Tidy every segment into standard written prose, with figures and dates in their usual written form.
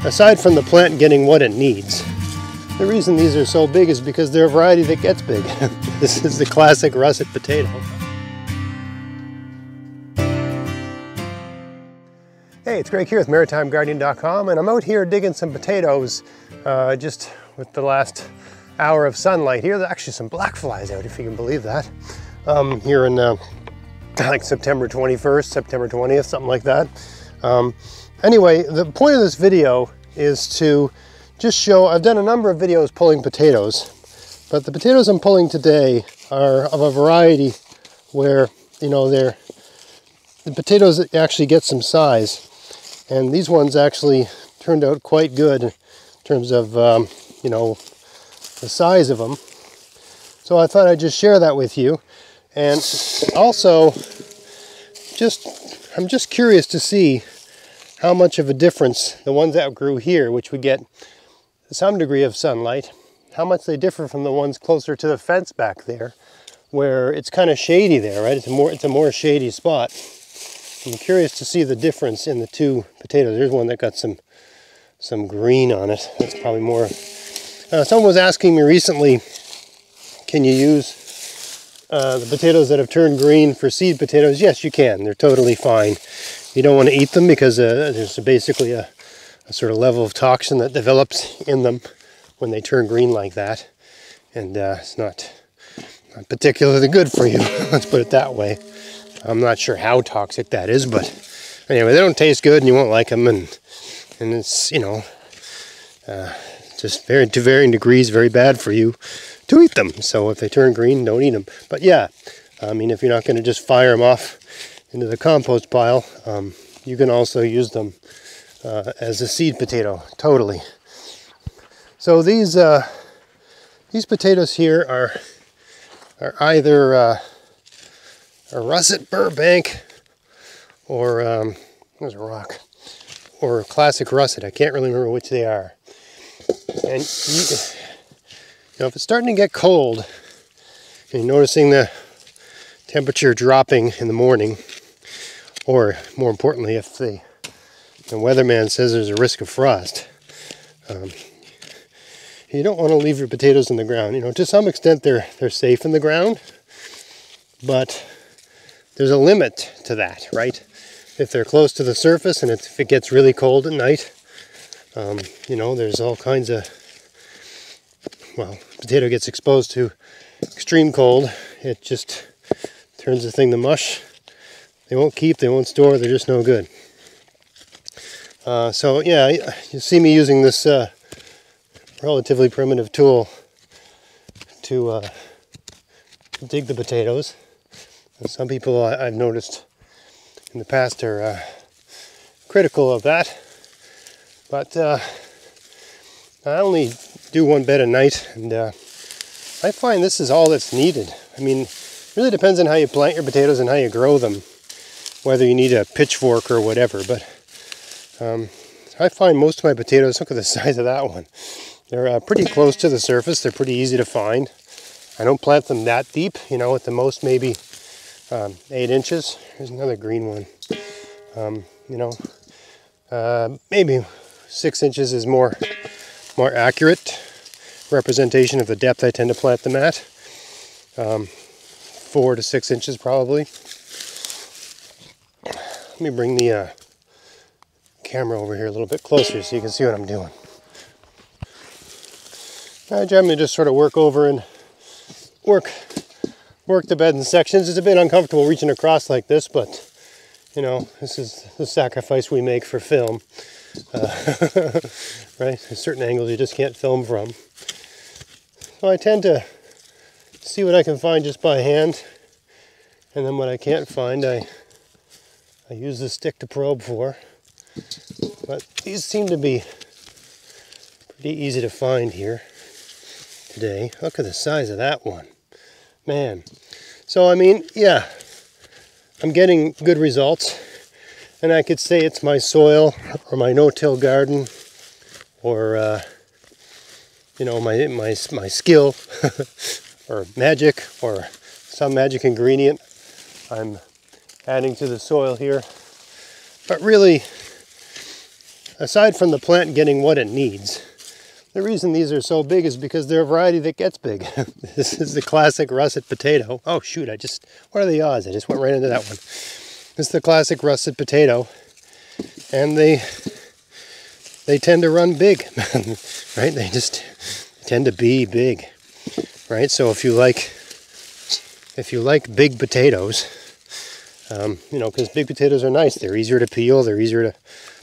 aside from the plant getting what it needs, the reason these are so big is because they're a variety that gets big. This is the classic russet potato. Hey, it's Greg here with MaritimeGardening.com, and I'm out here digging some potatoes just with the last hour of sunlight here. There's actually some black flies out, if you can believe that. Here in like September 21st, September 20th, something like that. Anyway, the point of this video is to just show, I've done a number of videos pulling potatoes, but the potatoes I'm pulling today are of a variety where, you know, the potatoes actually get some size. And these ones actually turned out quite good in terms of, you know, the size of them. So I thought I'd just share that with you. And also, I'm just curious to see how much of a difference the ones that grew here, which would get some degree of sunlight, how much they differ from the ones closer to the fence back there, where it's kind of shady there, right? It's a more shady spot. I'm curious to see the difference in the two potatoes. There's one that got some green on it. That's probably more. Someone was asking me recently, can you use the potatoes that have turned green for seed potatoes? Yes, you can. They're totally fine. You don't want to eat them because there's basically a sort of level of toxin that develops in them when they turn green like that. And it's not particularly good for you. Let's put it that way. I'm not sure how toxic that is, but anyway, they don't taste good and you won't like them. And it's, you know, just to varying degrees, very bad for you to eat them. So if they turn green, don't eat them. But yeah, I mean, if you're not going to just fire them off into the compost pile, you can also use them as a seed potato, totally. So these potatoes here are either a russet Burbank or there's a rock, or a classic russet. I can't really remember which they are. And you know, if it's starting to get cold and you're noticing the temperature dropping in the morning, or more importantly, if the weatherman says there's a risk of frost, you don't want to leave your potatoes in the ground. You know, to some extent they're safe in the ground, but there's a limit to that, right? If they're close to the surface and if it gets really cold at night, you know, there's all kinds of, well, potato gets exposed to extreme cold, it just turns the thing to mush. They won't keep, they won't store, they're just no good. So yeah, you see me using this relatively primitive tool to dig the potatoes. And some people I've noticed in the past are critical of that. But I only do one bed a night, and I find this is all that's needed. I mean, it really depends on how you plant your potatoes and how you grow them, whether you need a pitchfork or whatever. But I find most of my potatoes, look at the size of that one, they're pretty close to the surface. They're pretty easy to find. I don't plant them that deep, you know, at the most maybe 8 inches. Here's another green one. You know, maybe 6 inches is more accurate representation of the depth I tend to plant them at. 4 to 6 inches probably. Let me bring the camera over here a little bit closer so you can see what I'm doing. I generally just sort of work over and work the bed in sections. It's a bit uncomfortable reaching across like this, but you know, this is the sacrifice we make for film. Right? There's certain angles you just can't film from. So I tend to see what I can find just by hand, and then what I can't find I use the stick to probe for. But these seem to be pretty easy to find here today. Look at the size of that one. Man. So I mean, yeah, I'm getting good results, and I could say it's my soil or my no-till garden, or you know, my skill or magic, or some magic ingredient I'm adding to the soil here. But really, aside from the plant getting what it needs, the reason these are so big is because they're a variety that gets big. This is the classic russet potato. Oh shoot, what are the odds? I just went right into that one. This is the classic russet potato, and they tend to run big, right? They just tend to be big, right? So if you like big potatoes, you know, because big potatoes are nice. They're easier to peel, they're easier to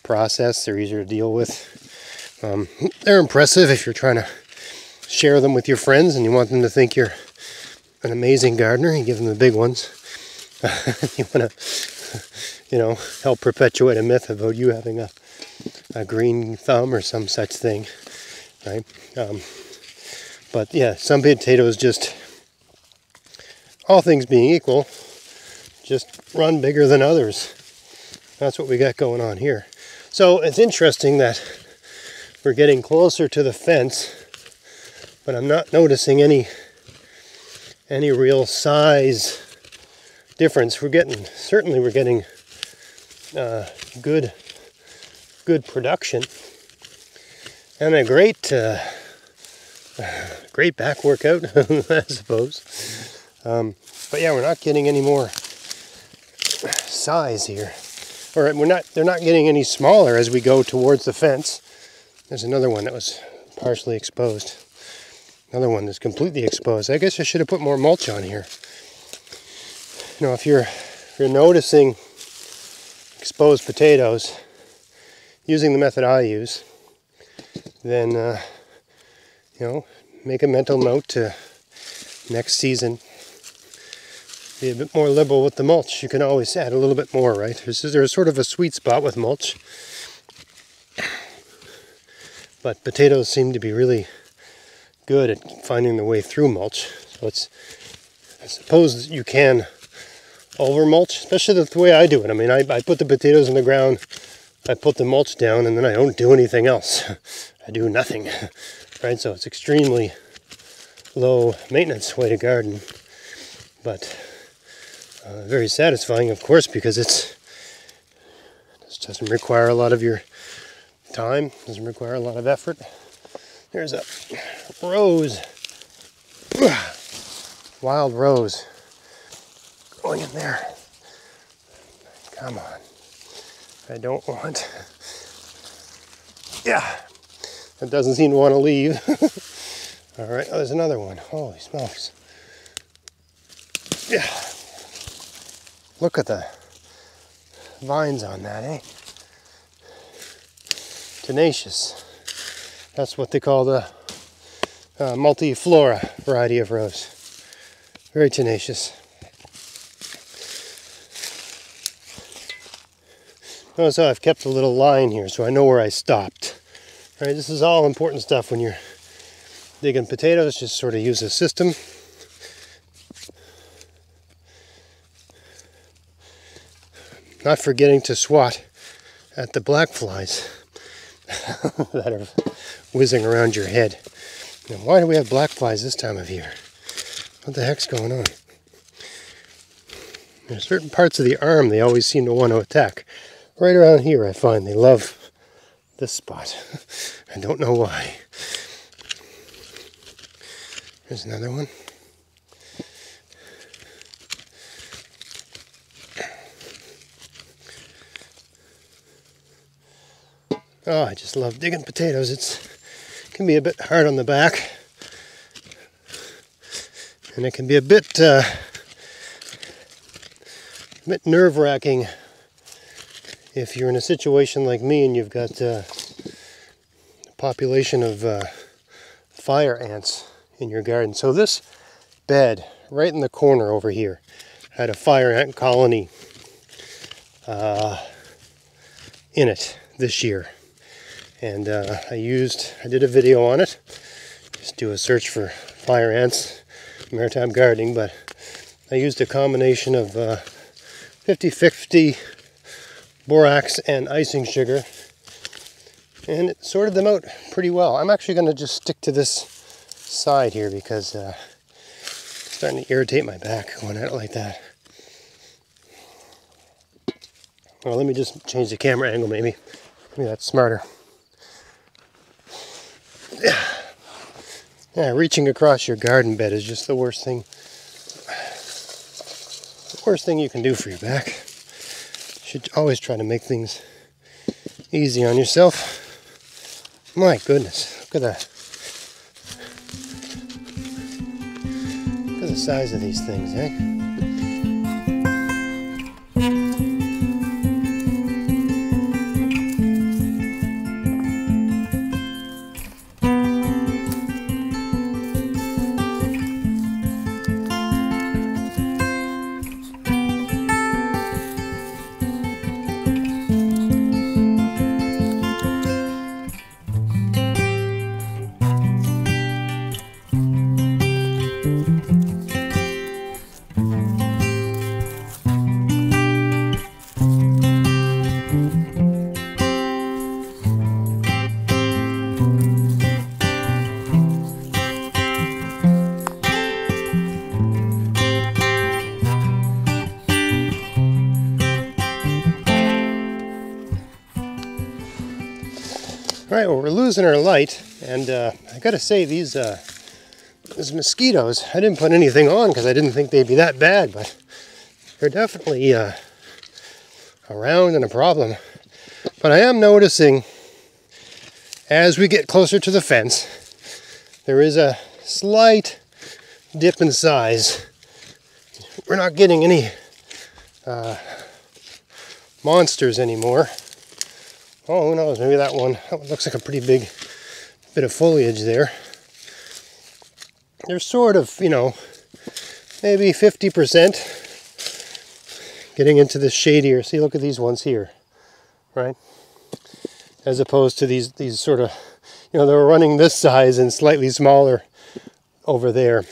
process, they're easier to deal with. They're impressive if you're trying to share them with your friends and you want them to think you're an amazing gardener. You give them the big ones. You want to, you know, help perpetuate a myth about you having a green thumb or some such thing, right? But yeah, some potatoes just, all things being equal, just run bigger than others. That's what we got going on here. So it's interesting that we're getting closer to the fence, but I'm not noticing any real size difference. Certainly we're getting good production and a great back workout, I suppose. But yeah, we're not getting any more size here, or they're not getting any smaller as we go towards the fence. There's another one that was partially exposed. Another one that's completely exposed. I guess I should have put more mulch on here. You know, if you're noticing exposed potatoes using the method I use, then you know, make a mental note to next season be a bit more liberal with the mulch. You can always add a little bit more, right? There's sort of a sweet spot with mulch. But potatoes seem to be really good at finding their way through mulch. So I suppose you can over mulch, especially the way I do it. I mean, I put the potatoes in the ground, I put the mulch down, and then I don't do anything else. I do nothing, right? So it's extremely low maintenance way to garden, but very satisfying, of course, because it doesn't require a lot of your time, doesn't require a lot of effort. There's a rose, wild rose going in there. Come on, I don't want, yeah, it doesn't seem to want to leave. All right, oh, there's another one. Holy smokes. Yeah, look at the vines on that, eh? Tenacious. That's what they call the multiflora variety of rose. Very tenacious. Notice how I've kept a little line here so I know where I stopped. All right, this is all important stuff when you're digging potatoes. Just sort of use a system. Not forgetting to swat at the black flies that are whizzing around your head. Now, why do we have black flies this time of year? What the heck's going on? There's certain parts of the arm they always seem to want to attack. Right around here I find they love this spot. I don't know why. There's another one. Oh, I just love digging potatoes. It can be a bit hard on the back, and it can be a bit nerve-wracking if you're in a situation like me and you've got a population of fire ants in your garden. So this bed right in the corner over here had a fire ant colony in it this year. And I did a video on it. Just do a search for fire ants, maritime gardening, but I used a combination of 50-50 borax and icing sugar, and it sorted them out pretty well. I'm actually going to just stick to this side here because it's starting to irritate my back going at it like that. Well, let me just change the camera angle maybe. Maybe that's smarter. Yeah, reaching across your garden bed is just the worst thing. The worst thing you can do for your back. You should always try to make things easy on yourself. My goodness, look at that. Look at the size of these things, eh? All right, well, we're losing our light, and I gotta say, these mosquitoes, I didn't put anything on because I didn't think they'd be that bad, but they're definitely around and a problem. But I am noticing, as we get closer to the fence, there is a slight dip in size. We're not getting any monsters anymore. Oh, who knows, maybe that one looks like a pretty big bit of foliage there. They're sort of, you know, maybe 50% getting into the shadier. See, look at these ones here, right? As opposed to these sort of, you know, they're running this size and slightly smaller over there.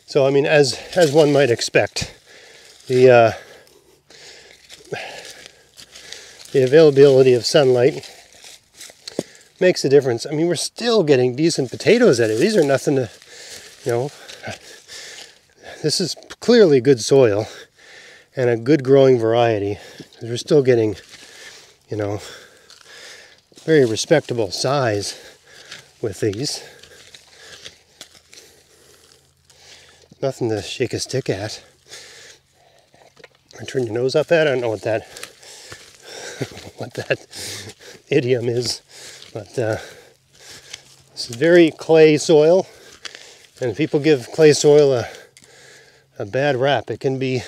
So, I mean, as one might expect, the availability of sunlight makes a difference. I mean, we're still getting decent potatoes at it. These are nothing to, you know, this is clearly good soil and a good growing variety. We're still getting, you know, very respectable size with these. Nothing to shake a stick at. Or turn your nose up at. I don't know what that idiom is, but this is very clay soil, and people give clay soil a bad rap. It can be,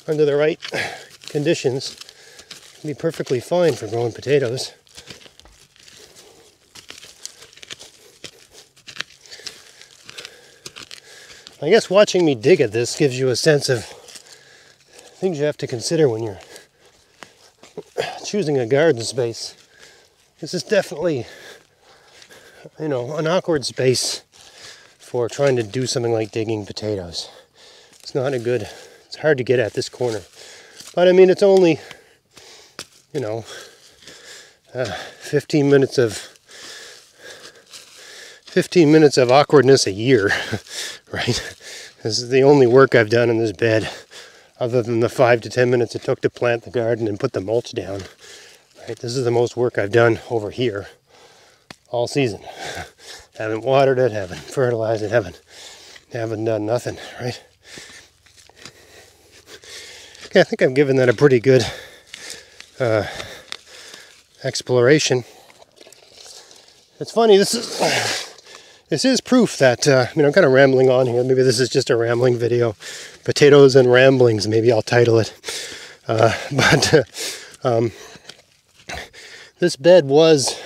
under the right conditions, can be perfectly fine for growing potatoes. I guess watching me dig at this gives you a sense of things you have to consider when you're choosing a garden space. This is definitely, you know, an awkward space for trying to do something like digging potatoes. It's not a good, it's hard to get at this corner. But I mean, it's only, you know, 15 minutes of awkwardness a year, right? This is the only work I've done in this bed, other than the 5 to 10 minutes it took to plant the garden and put the mulch down. Right? This is the most work I've done over here all season. Haven't watered it, haven't fertilized it, haven't done nothing, right? Okay, I think I've given that a pretty good exploration. It's funny, this is proof that, I mean, I'm kind of rambling on here. Maybe this is just a rambling video. Potatoes and Ramblings, maybe I'll title it. This bed was,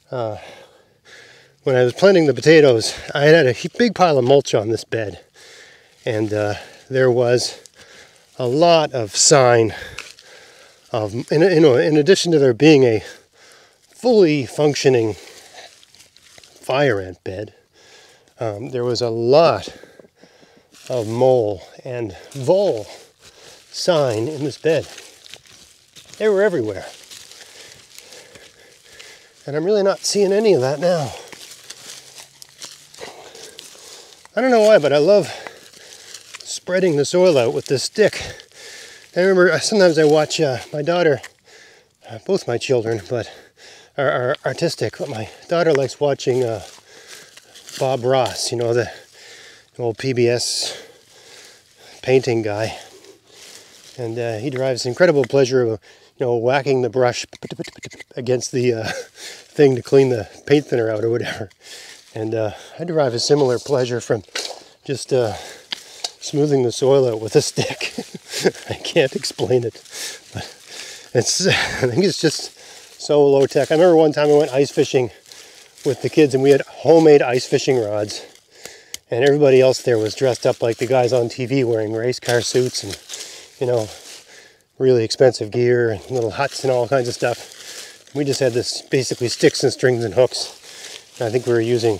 when I was planting the potatoes, I had a big pile of mulch on this bed. And there was a lot of sign of, in addition to there being a fully functioning fire ant bed, there was a lot of mole and vole sign in this bed. They were everywhere. And I'm really not seeing any of that now. I don't know why, but I love spreading the soil out with this stick. I remember sometimes I watch my daughter both my children, but are artistic. But my daughter likes watching Bob Ross, you know, the old PBS painting guy. And he derives incredible pleasure of, you know, whacking the brush against the thing to clean the paint thinner out or whatever. And I derive a similar pleasure from just smoothing the soil out with a stick. I can't explain it, but I think it's just so low tech. I remember one time I went ice fishing with the kids and we had homemade ice fishing rods. And everybody else there was dressed up like the guys on TV wearing race car suits and, you know, really expensive gear and little huts and all kinds of stuff. We just had this basically sticks and strings and hooks. And I think we were using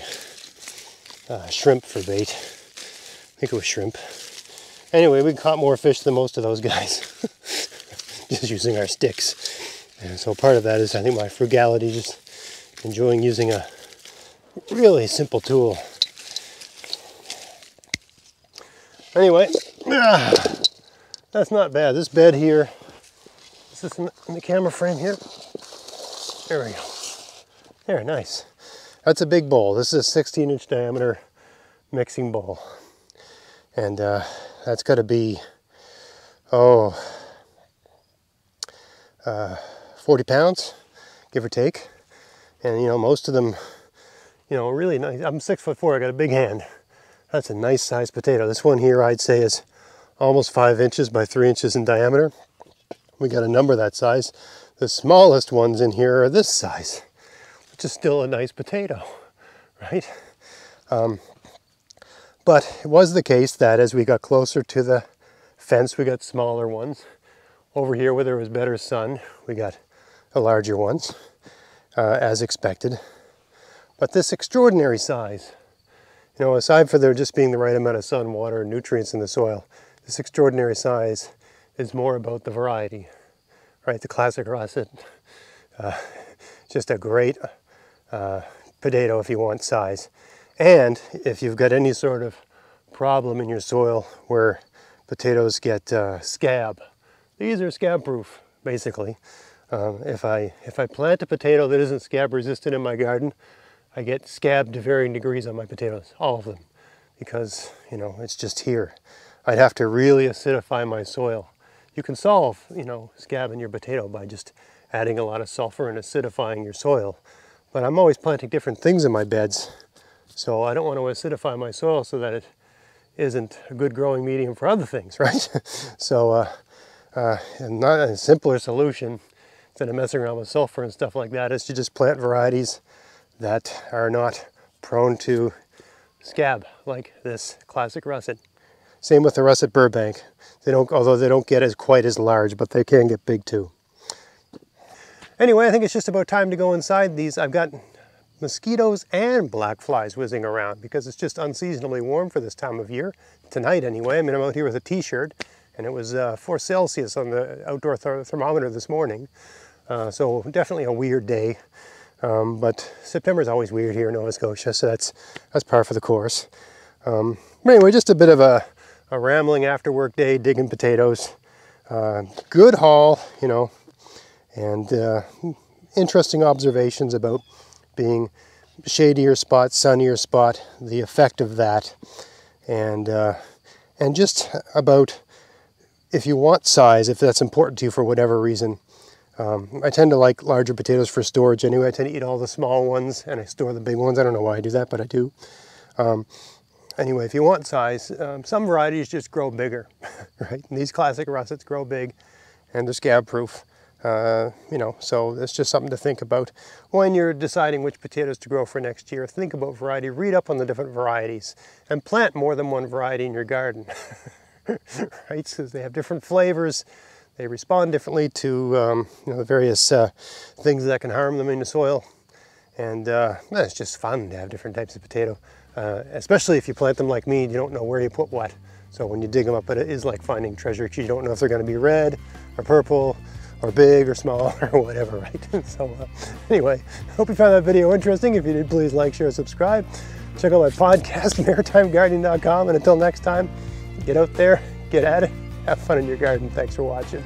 shrimp for bait. I think it was shrimp. Anyway, we caught more fish than most of those guys. Just using our sticks. And so part of that is, I think, my frugality, just enjoying using a really simple tool. Anyway, that's not bad. This bed here, is this in the camera frame here? There we go. There, nice. That's a big bowl. This is a 16-inch diameter mixing bowl. And that's got to be, 40 pounds, give or take. And, you know, most of them, you know, really nice. I'm 6'4", I got a big hand. That's a nice sized potato. This one here, I'd say, is almost 5 inches by 3 inches in diameter. We got a number that size. The smallest ones in here are this size, which is still a nice potato, right? But it was the case that as we got closer to the fence, we got smaller ones. Over here, where there was better sun, we got the larger ones, as expected. But this extraordinary size, you know, aside for there just being the right amount of sun, water, and nutrients in the soil, this extraordinary size is more about the variety, right? The classic russet, just a great potato if you want size. And if you've got any sort of problem in your soil where potatoes get scab, these are scab proof, basically. If I plant a potato that isn't scab resistant in my garden, I get scab to varying degrees on my potatoes, all of them, because, you know, it's just here. I'd have to really acidify my soil. You can solve, you know, scab in your potato by just adding a lot of sulfur and acidifying your soil. But I'm always planting different things in my beds, so I don't want to acidify my soil so that it isn't a good growing medium for other things, right? So, and not a simpler solution instead of messing around with sulfur and stuff like that is to just plant varieties that are not prone to scab, like this classic russet. Same with the russet Burbank. They don't, although they don't get quite as large, but they can get big too. Anyway, I think it's just about time to go inside these. I've got mosquitoes and black flies whizzing around because it's just unseasonably warm for this time of year. Tonight anyway. I mean, I'm out here with a t-shirt and it was 4 Celsius on the outdoor thermometer this morning. So definitely a weird day. But September's always weird here in Nova Scotia, so that's par for the course. But anyway, just a bit of a rambling after work day, digging potatoes. Good haul, you know, and interesting observations about being shadier spot, sunnier spot, the effect of that, and just about if you want size, if that's important to you for whatever reason. I tend to like larger potatoes for storage anyway. I tend to eat all the small ones and I store the big ones. I don't know why I do that, but I do. Anyway, if you want size, some varieties just grow bigger, right? And these classic russets grow big and they're scab proof. You know, so it's just something to think about when you're deciding which potatoes to grow for next year. Think about variety, read up on the different varieties, and plant more than one variety in your garden, right? Because they have different flavors. They respond differently to you know, the various things that can harm them in the soil. And it's just fun to have different types of potato, especially if you plant them like me, you don't know where you put what. So when you dig them up, it is like finding treasure because you don't know if they're going to be red or purple or big or small or whatever, right? So anyway, hope you found that video interesting. If you did, please like, share, subscribe. Check out my podcast, maritimegardening.com. And until next time, get out there, get at it, have fun in your garden. Thanks for watching.